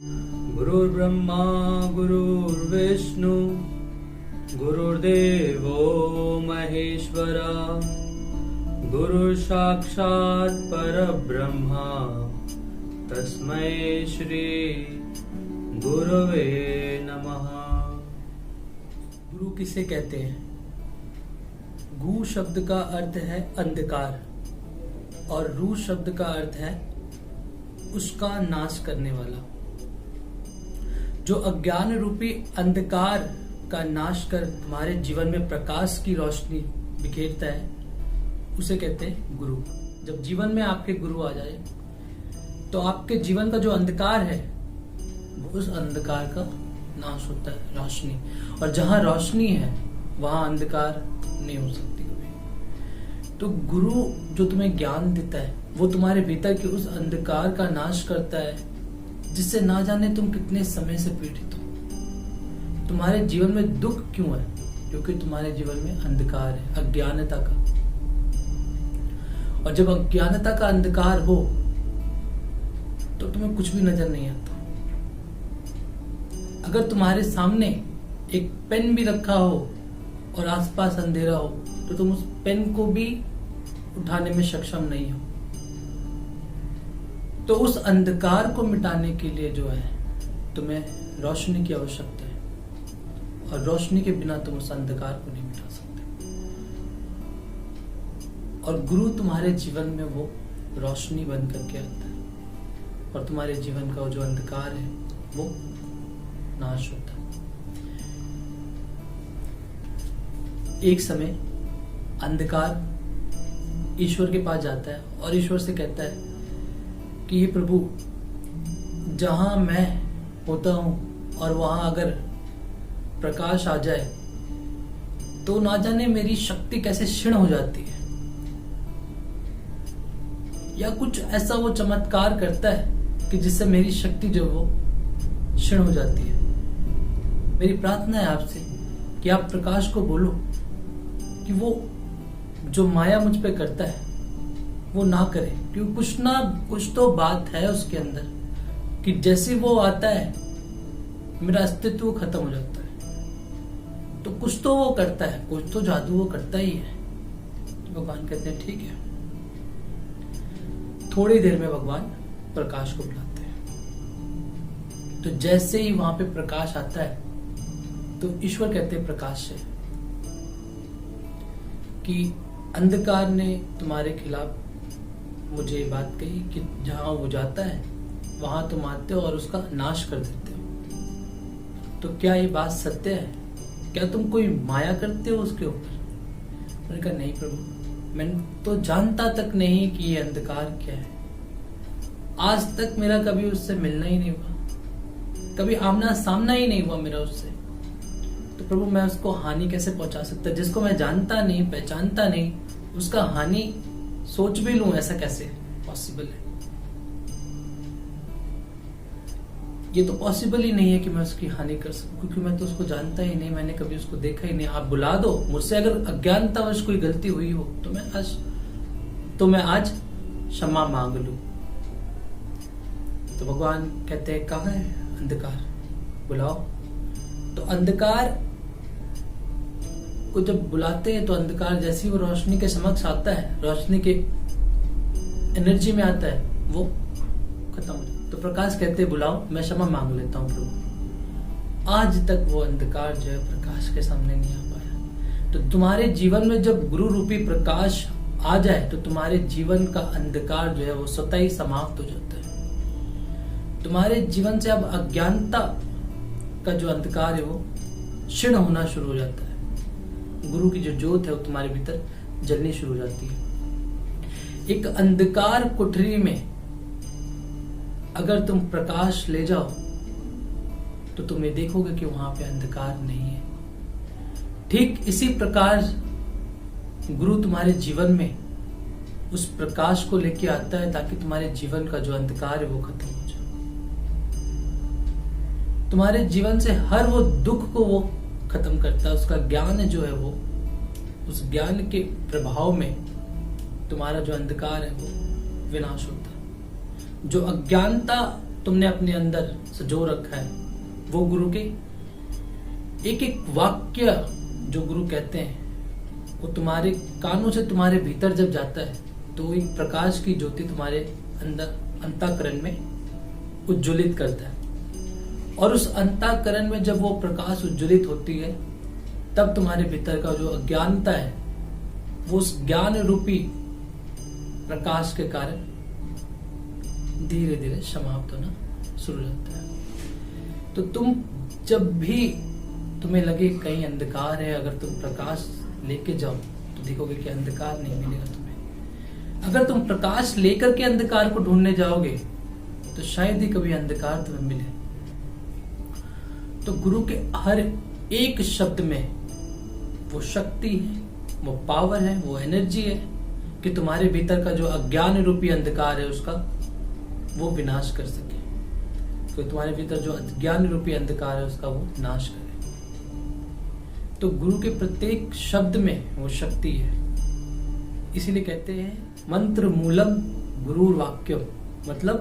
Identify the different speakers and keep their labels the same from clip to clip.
Speaker 1: गुरुर्ब्रह्मा गुरुर्विष्णु गुरुर्देवो महेश्वरा गुरु साक्षात् परब्रह्मा तस्मै श्री गुरवे नमः। गुरु किसे कहते हैं? गु शब्द का अर्थ है अंधकार और रू शब्द का अर्थ है उसका नाश करने वाला। जो अज्ञान रूपी अंधकार का नाश कर तुम्हारे जीवन में प्रकाश की रोशनी बिखेरता है उसे कहते हैं गुरु। जब जीवन में आपके गुरु आ जाए तो आपके जीवन का जो अंधकार है वो उस अंधकार का नाश होता है, रोशनी। और जहां रोशनी है वहां अंधकार नहीं हो सकती कभी। तो गुरु जो तुम्हें ज्ञान देता है वो तुम्हारे भीतर के उस अंधकार का नाश करता है जिससे ना जाने तुम कितने समय से पीड़ित हो। तुम्हारे जीवन में दुख क्यों है? क्योंकि तुम्हारे जीवन में अंधकार है, अज्ञानता का। और जब अज्ञानता का अंधकार हो तो तुम्हें कुछ भी नजर नहीं आता। अगर तुम्हारे सामने एक पेन भी रखा हो और आसपास अंधेरा हो तो तुम उस पेन को भी उठाने में सक्षम नहीं हो। तो उस अंधकार को मिटाने के लिए जो है तुम्हें रोशनी की आवश्यकता है और रोशनी के बिना तुम उस अंधकार को नहीं मिटा सकते। और गुरु तुम्हारे जीवन में वो रोशनी बन करके आता है और तुम्हारे जीवन का जो अंधकार है वो नाश होता है। एक समय अंधकार ईश्वर के पास जाता है और ईश्वर से कहता है कि हे प्रभु, जहां मैं होता हूं और वहां अगर प्रकाश आ जाए तो ना जाने मेरी शक्ति कैसे क्षीण हो जाती है, या कुछ ऐसा वो चमत्कार करता है कि जिससे मेरी शक्ति जो वो क्षीण हो जाती है। मेरी प्रार्थना है आपसे कि आप प्रकाश को बोलो कि वो जो माया मुझ पे करता है वो ना करे, क्योंकि कुछ तो बात है उसके अंदर कि जैसे वो आता है मेरा अस्तित्व खत्म हो जाता है। तो कुछ तो वो करता है, कुछ तो जादू वो करता ही है। तो भगवान कहते हैं ठीक है। थोड़ी देर में भगवान प्रकाश को बुलाते हैं। तो जैसे ही वहां पे प्रकाश आता है तो ईश्वर कहते हैं प्रकाश से कि अंधकार ने तुम्हारे खिलाफ मुझे ये बात कही कि जहां वो जाता है वहां तुम आते हो और उसका नाश कर देते हो। तो क्या ये बात सत्य है? क्या तुम कोई माया करते हो उसके ऊपर? मैंने कहा नहीं प्रभु, मैं तो जानता तक नहीं कि ये अंधकार क्या है। आज तक मेरा कभी उससे मिलना ही नहीं हुआ, कभी आमना सामना ही नहीं हुआ मेरा उससे। तो प्रभु मैं उसको हानि कैसे पहुंचा सकता? जिसको मैं जानता नहीं, पहचानता नहीं, उसका हानि सोच भी लूं, ऐसा कैसे पॉसिबल है? ये तो पॉसिबल ही नहीं है कि मैं उसकी हानि कर सकूं, क्योंकि मैं तो उसको जानता ही नहीं, मैंने कभी उसको देखा ही नहीं। आप बुला दो, मुझसे अगर अज्ञानतावश कोई गलती हुई हो तो मैं आज क्षमा मांग लूं। तो भगवान कहते हैं कहाँ है अंधकार, बुलाओ। तो अंधकार को जब बुलाते हैं तो अंधकार जैसे ही वो रोशनी के समक्ष आता है, रोशनी के एनर्जी में आता है, वो खत्म हो जाता। तो प्रकाश कहते हैं बुलाओ, मैं क्षमा मांग लेता हूँ प्रभु। आज तक वो अंधकार जो है प्रकाश के सामने नहीं आ पाया। तो तुम्हारे जीवन में जब गुरु रूपी प्रकाश आ जाए तो तुम्हारे जीवन का अंधकार जो है वो स्वतः ही समाप्त हो जाता है। तुम्हारे जीवन से अब अज्ञानता का जो अंधकार है वो क्षीण होना शुरू हो जाता है। गुरु की जो ज्योत है वो तुम्हारे भीतर जलनी शुरू हो जाती है। एक अंधकार कोठरी में अगर तुम प्रकाश ले जाओ तो तुम ये देखोगे कि वहां पे अंधकार नहीं है। ठीक इसी प्रकार गुरु तुम्हारे जीवन में उस प्रकाश को लेके आता है ताकि तुम्हारे जीवन का जो अंधकार है वो खत्म हो जाए। तुम्हारे जीवन से हर वो दुख को वो खत्म करता है। उसका ज्ञान जो है वो, उस ज्ञान के प्रभाव में तुम्हारा जो अंधकार है वो विनाश होता है। जो अज्ञानता तुमने अपने अंदर सजो रखा है, वो गुरु के एक एक वाक्य जो गुरु कहते हैं वो तुम्हारे कानों से तुम्हारे भीतर जब जाता है तो एक प्रकाश की ज्योति तुम्हारे अंदर अंतःकरण में उज्ज्वलित करता है। और उस अंतःकरण में जब वो प्रकाश उज्ज्वलित होती है तब तुम्हारे भीतर का जो अज्ञानता है वो उस ज्ञान रूपी प्रकाश के कारण धीरे धीरे समाप्त होना शुरू होता है। तो तुम जब भी तुम्हें लगे कहीं अंधकार है, अगर तुम प्रकाश लेके जाओ तो देखोगे कि अंधकार नहीं मिलेगा तुम्हें। अगर तुम प्रकाश लेकर के अंधकार को ढूंढने जाओगे तो शायद ही कभी अंधकार तुम्हें मिले। तो गुरु के हर एक शब्द में वो शक्ति है, वो पावर है, वो एनर्जी है कि तुम्हारे भीतर का जो अज्ञान रूपी अंधकार है उसका वो विनाश कर सके, तो तुम्हारे भीतर जो अज्ञान रूपी अंधकार है उसका वो नाश करे। तो गुरु के प्रत्येक शब्द में वो शक्ति है। इसीलिए कहते हैं मंत्र मूलम गुरु वाक्यम, मतलब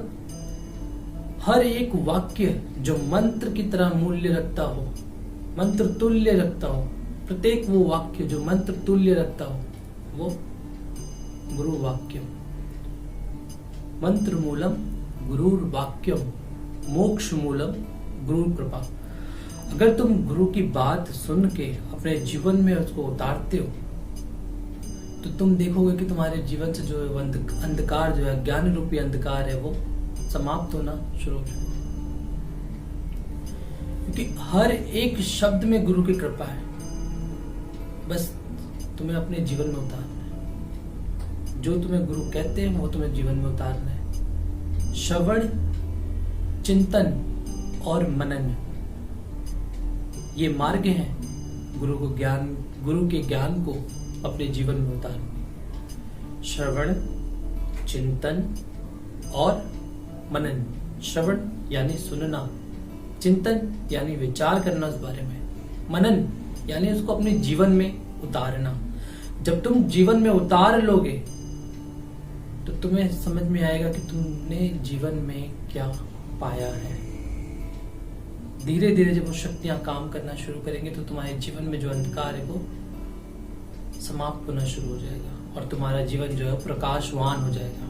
Speaker 1: हर एक वाक्य जो मंत्र की तरह मूल्य रखता हो, मंत्र तुल्य रखता हो, प्रत्येक वो वाक्य जो मंत्र तुल्य रखता हो वो गुरु वाक्यम। मंत्र मूलम गुरु वाक्यम, मोक्ष मूलम गुरु कृपा। अगर तुम गुरु की बात सुन के अपने जीवन में उसको उतारते हो तो तुम देखोगे कि तुम्हारे जीवन से जो अंधकार जो है, ज्ञान रूपी अंधकार है, वो समाप्त होना शुरू हो जाएगा। क्योंकि हर एक शब्द में गुरु की कृपा है, बस तुम्हें अपने जीवन में उतारना है। जो तुम्हें गुरु कहते हैं वो तुम्हें जीवन में उतारना है। श्रवण, चिंतन और मनन, ये मार्ग हैं गुरु के ज्ञान को अपने जीवन में उतारने। श्रवण, चिंतन और मनन। श्रवण यानी सुनना, चिंतन यानी विचार करना उस बारे में, मनन यानी उसको अपने जीवन में उतारना। जब तुम जीवन में उतार लोगे तो तुम्हें समझ में आएगा कि तुमने जीवन में क्या पाया है। धीरे धीरे जब वो शक्तियां काम करना शुरू करेंगे तो तुम्हारे जीवन में जो अंधकार है वो समाप्त होना शुरू हो जाएगा और तुम्हारा जीवन जो है प्रकाशवान हो जाएगा।